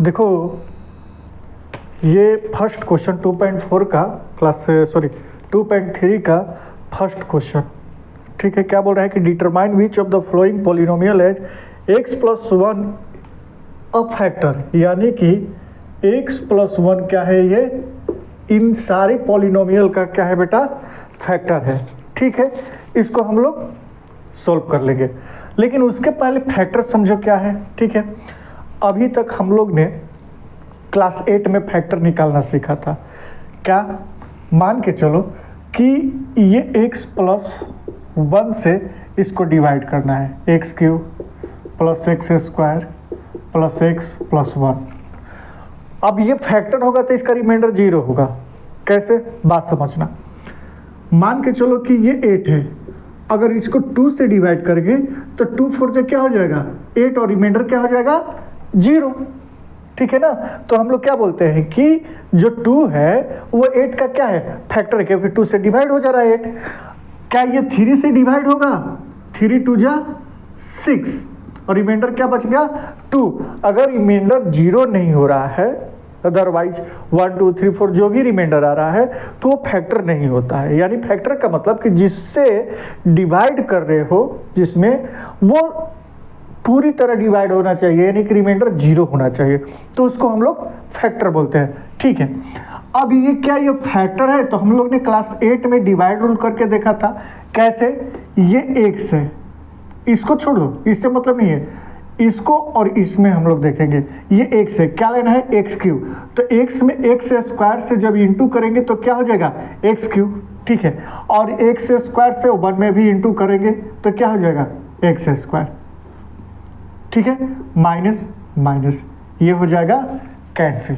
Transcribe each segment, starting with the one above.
देखो ये first question 2.4 का क्लास 2.3 का फर्स्ट क्वेश्चन, ठीक है। क्या बोल रहा है कि determine which of the following polynomial as x plus one a factor, यानी कि x प्लस वन क्या है, ये इन सारे पॉलिनोमियल का क्या है बेटा, फैक्टर है, ठीक है। इसको हम लोग सॉल्व कर लेंगे, लेकिन उसके पहले फैक्टर समझो क्या है, ठीक है। अभी तक हम लोग ने क्लास 8 में फैक्टर निकालना सीखा था। क्या, मान के चलो कि ये x प्लस वन से इसको डिवाइड करना है, x cube plus x square plus x plus one. अब ये फैक्टर होगा तो इसका रिमाइंडर 0 होगा। कैसे, बात समझना। मान के चलो कि ये 8 है, अगर इसको 2 से डिवाइड करेंगे तो 2 4 से क्या हो जाएगा 8, और रिमाइंडर क्या हो जाएगा 0, ठीक है ना। तो हम लोग क्या बोलते हैं कि जो 2 है वो 8 का क्या है, फैक्टर है, क्योंकि 2 से डिवाइड हो जा रहा है 8। क्या ये 3 से डिवाइड होगा, 3 2 जा 6, और रिमाइंडर क्या बच गया 2। अगर रिमाइंडर 0 नहीं हो रहा है, अदरवाइज 1 2 3 4 जो भी रिमाइंडर आ रहा है तो वो फैक्टर नहीं होता है। यानी फैक्टर का मतलब कि जिससे डिवाइड कर रहे हो, जिसमें वो पूरी तरह डिवाइड होना चाहिए, यानी कि रिमाइंडर 0 होना चाहिए, तो उसको हम लोग फैक्टर बोलते हैं, ठीक है। अब ये क्या, ये फैक्टर है, तो हम लोग ने क्लास 8 में डिवाइड रूल करके देखा था। कैसे, ये x है, इसको छोड़ दो, इससे मतलब नहीं है, इसको और इसमें हम लोग देखेंगे। ये x है, क्या लेना है, एक्स क्यूब। तो x में एक्स स्क्वायर से जब इंटू करेंगे तो क्या हो जाएगा एक्स क्यूब, ठीक है। और एक्स स्क्वायर से 1 में भी इंटू करेंगे तो क्या हो जाएगा एक्स स्क्वायर, ठीक है। माइनस माइनस ये हो जाएगा कैंसिल,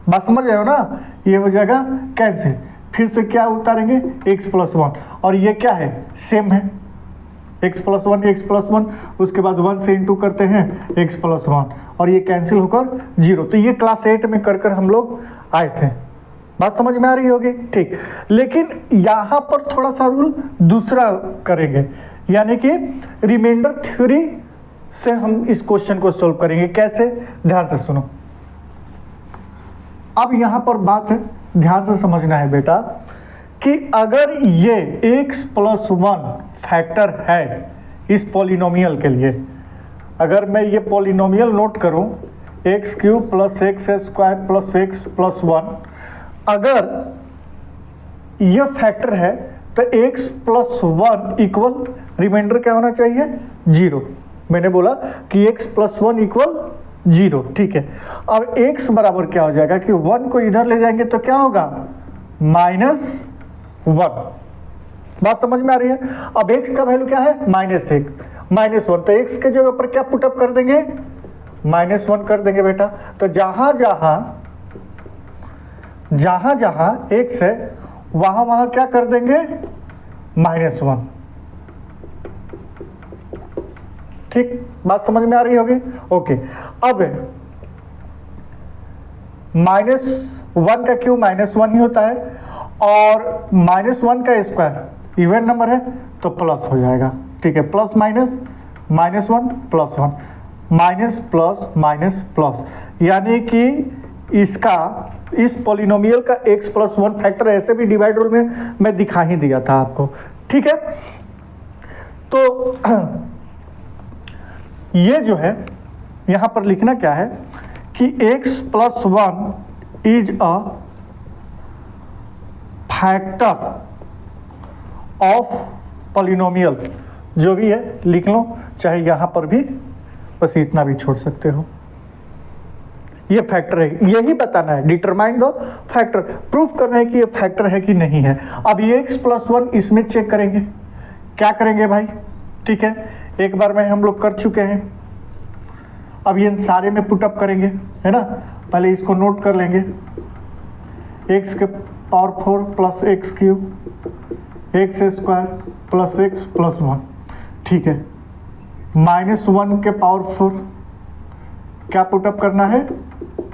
बात समझ रहे हो ना, ये हो जाएगा कैंसिल। फिर से क्या उतारेंगे, x प्लस वन, और ये क्या है, सेम है, x प्लस वन, उसके बाद 1 से इंटू करते हैं x प्लस वन, और ये कैंसिल होकर 0। तो ये क्लास 8 में कर हम लोग आए थे, बात समझ में आ रही होगी, ठीक। लेकिन यहाँ पर थोड़ा सा रूल दूसरा करेंगे, यानी कि रिमाइंडर थ्योरी से हम इस क्वेश्चन को सोल्व करेंगे। कैसे, ध्यान से सुनो। अब यहाँ पर बात है, ध्यान से समझना है बेटा, कि अगर ये x प्लस वन फैक्टर है इस पॉलिनोमियल के लिए, अगर मैं ये पॉलिनोमियल नोट करूं x cube plus x square plus x plus one, अगर ये फैक्टर है तो x plus one equal remainder क्या होना चाहिए 0। मैंने बोला कि x प्लस वन इक्वल 0, ठीक है। अब x बराबर क्या हो जाएगा कि 1 को इधर ले जाएंगे तो क्या होगा -1, बात समझ में आ रही है। अब x का वैल्यू क्या है -1, तो x के जगह पर क्या पुटअप कर देंगे -1 कर देंगे बेटा। तो जहां जहां x है वहां क्या कर देंगे -1, ठीक, बात समझ में आ रही होगी, ओके। अब -1 का क्यूब -1 ही होता है, और -1 का स्क्वायर इवन नंबर है तो प्लस हो जाएगा, ठीक है। Plus minus -1 plus 1 minus plus minus plus, यानी कि इसका इस पॉलिनोमियल का x प्लस वन फैक्टर ऐसे भी डिवाइड रूल में मैं दिखा ही दिया था आपको, ठीक है। तो ये जो है यहाँ पर लिखना क्या है कि x plus one is a factor of polynomial, जो भी है लिख लो, चाहे यहाँ पर भी बस इतना भी छोड़ सकते हो। ये फैक्टर है, यही बताना है, डिटरमाइन द फैक्टर, प्रूफ करना है कि ये फैक्टर है कि नहीं है। अब ये x प्लस वन इसमें चेक करेंगे, क्या करेंगे भाई, ठीक है। एक बार में हम लोग कर चुके हैं, अब ये सारे में पुटअप करेंगे, है ना। पहले इसको नोट कर लेंगे, x के power 4 plus x cube x square plus x plus one, ठीक है। -1 के पावर 4 क्या पुटअप करना है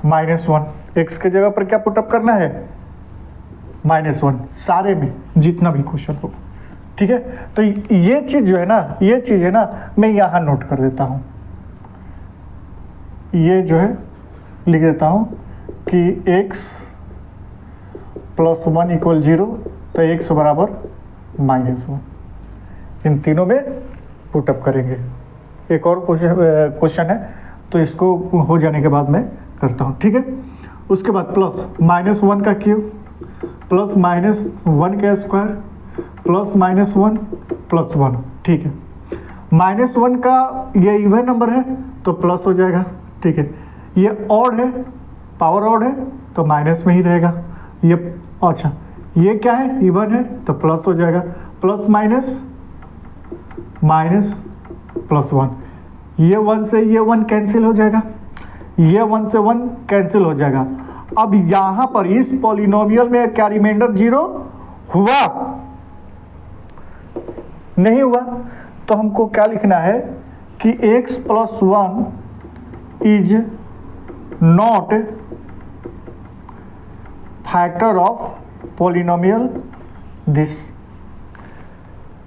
-1, x के जगह पर क्या पुटअप करना है -1, सारे में जितना भी क्वेश्चन हो, ठीक है। तो ये चीज जो है ना, ये चीज है ना, मैं यहाँ नोट कर देता हूँ, ये जो है लिख देता हूँ कि x + 1 = 0, तो x बराबर -1। इन तीनों में पुटअप करेंगे। एक और क्वेश्चन है, तो इसको हो जाने के बाद मैं करता हूँ, ठीक है। उसके बाद प्लस -1 का क्यूब प्लस -1 का स्क्वायर प्लस -1 + 1, ठीक है। -1 का ये इवन नंबर है तो प्लस हो जाएगा, ठीक है। ये ऑड है, पावर ऑड है तो माइनस में ही रहेगा। ये अच्छा, ये क्या है, इवन है तो प्लस हो जाएगा, प्लस माइनस प्लस 1। ये 1 से ये 1 कैंसिल हो जाएगा, ये 1 से 1 कैंसिल हो जाएगा। अब यहां पर इस पॉलिनोमियल में क्या रिमाइंडर 0 हुआ? नहीं हुआ। तो हमको क्या लिखना है कि x + 1 is not factor of polynomial this.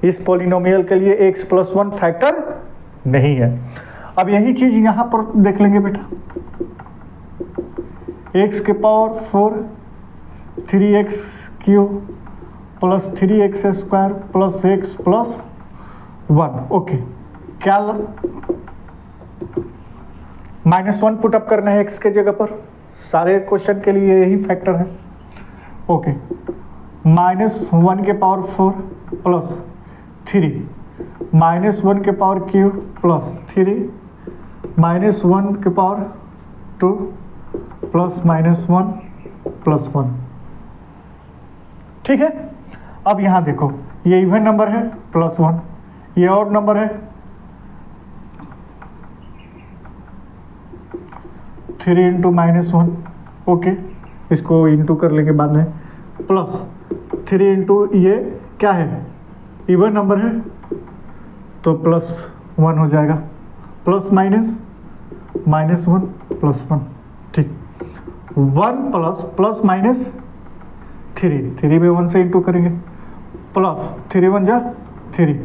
इस पॉलिनोमियल के लिए x + 1 फैक्टर नहीं है। अब यही चीज यहां पर देख लेंगे बेटा, x के power 4 3x³ plus 3x² plus x + 1, okay. क्या -1 पुटअप करना है x के जगह पर, सारे क्वेश्चन के लिए यही फैक्टर है, ओके। -1 के पावर 4 प्लस 3 -1 के पावर क्यूब प्लस 3 -1 के पावर 2 प्लस -1 + 1, ठीक है। अब यहां देखो, ये इवन नंबर है +1, ये ऑड नंबर है 3 × -1, ओके। इसको इंटू कर लेंगे बाद में, प्लस 3 × ये क्या है, इवन नंबर है तो +1 हो जाएगा, प्लस माइनस -1 + 1, ठीक। 1 प्लस माइनस 3 में 1 से इंटू करेंगे, प्लस 3 × 1 = 3,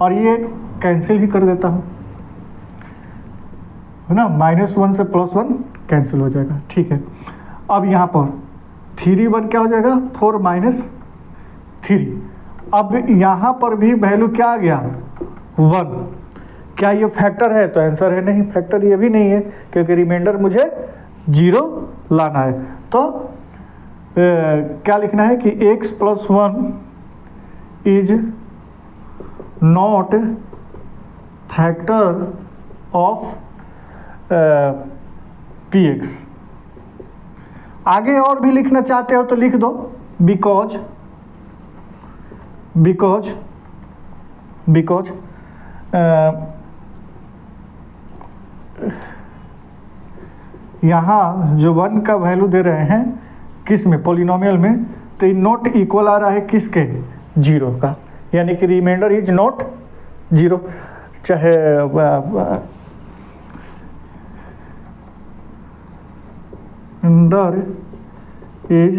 और ये कैंसिल ही कर देता हूँ, है ना। -1 से +1 कैंसिल हो जाएगा, ठीक है। अब यहाँ पर 3 1 क्या हो जाएगा, 4 - 3। अब यहाँ पर भी वैल्यू क्या आ गया, 1। क्या ये फैक्टर है, तो आंसर है नहीं, फैक्टर ये भी नहीं है, क्योंकि रिमाइंडर मुझे 0 लाना है। तो क्या लिखना है कि x + 1 is not factor of px। आगे और भी लिखना चाहते हो तो लिख दो, बिकॉज यहाँ जो 1 का वैल्यू दे रहे हैं किस में, पॉलिनोमियल में, तो नॉट इक्वल आ रहा है किसके, 0 का, यानी कि रिमाइंडर इज नॉट 0। चाहे रिमाइंडर इज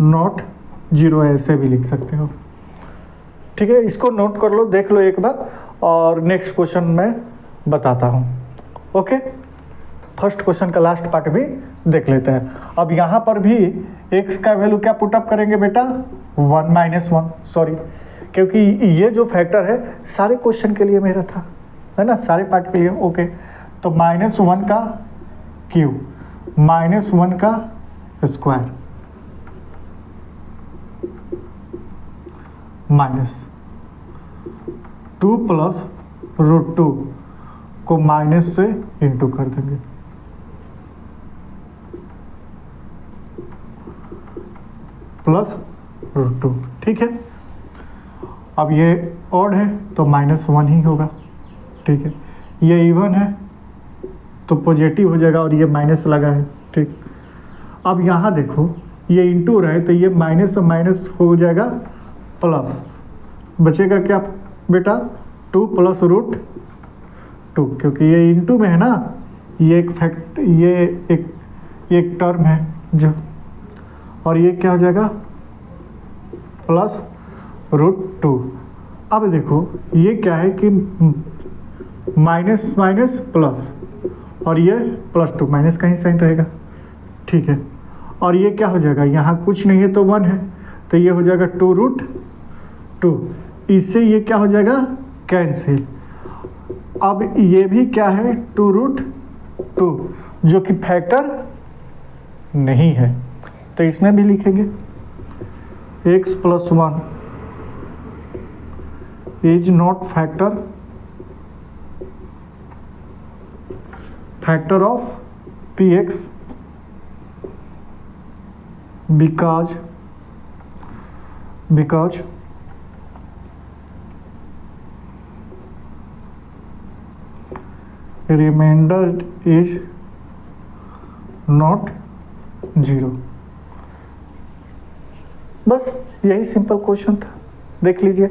नॉट 0 ऐसे भी लिख सकते हो, ठीक है। इसको नोट कर लो, देख लो एक बार, और नेक्स्ट क्वेश्चन मैं बताता हूँ, ओके। फर्स्ट क्वेश्चन का लास्ट पार्ट भी देख लेते हैं। अब यहाँ पर भी x का वैल्यू क्या पुटअप करेंगे बेटा, 1 - 1, सॉरी, क्योंकि ये जो फैक्टर है सारे क्वेश्चन के लिए मेरा था, है ना, सारे पार्ट के लिए, ओके। तो -1 का क्यूब -1 का स्क्वायर -2 + √2 को माइनस से इंटू कर देंगे, प्लस √2, ठीक है। अब ये ऑड है तो -1 ही होगा, ठीक है। ये इवन है तो पॉजिटिव हो जाएगा, और ये माइनस लगा है, ठीक। अब यहाँ देखो, ये इंटू रहे तो ये माइनस और माइनस हो जाएगा प्लस, बचेगा क्या बेटा, 2 + √2, क्योंकि ये इंटू में है ना, ये एक टर्म है जो, और ये क्या हो जाएगा, प्लस √2। अब देखो ये क्या है कि माइनस माइनस प्लस, और ये +2 माइनस का ही साइन रहेगा, ठीक है। और ये क्या हो जाएगा, यहाँ कुछ नहीं है तो 1 है, तो ये हो जाएगा 2√2। इससे ये क्या हो जाएगा, कैंसिल। अब ये भी क्या है, 2√2, जो कि फैक्टर नहीं है, तो इसमें भी लिखेंगे x + 1 is not factor of px because remainder is not 0। बस यही सिंपल क्वेश्चन था, देख लीजिए।